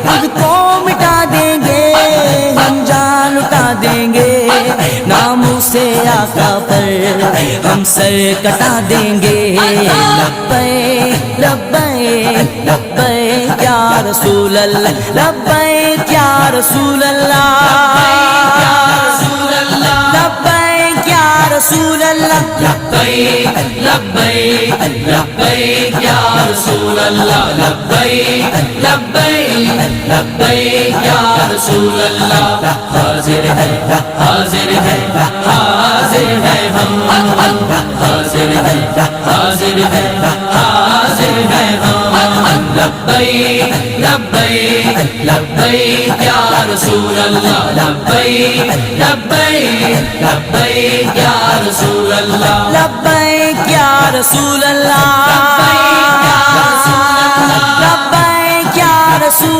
خود کو مٹا دیں گے، ہم جان لٹا دیں گے، ناموں سے آقا پر ہم سر کٹا دیں گے۔ لبیک لبیک لبیک یا رسول اللہ، لبیک یا رسول اللہ، لبیک یا رسول اللہ، لبیک لبیک لبیک یا رسول اللہ، لبیک لبیک لبیک یا رسول اللہ۔ حاضر ہے حاضر ہے حاضر ہے ہم، حاضر ہے حاضر ہے حاضر ہے ہم۔ لبیک لبیک لبیک یا رسول اللہ، لبیک لبیک لبیک یا رسول اللہ، لبیک یا رسول اللہ، لبیک یا رسول اللہ، لبیک یا رسول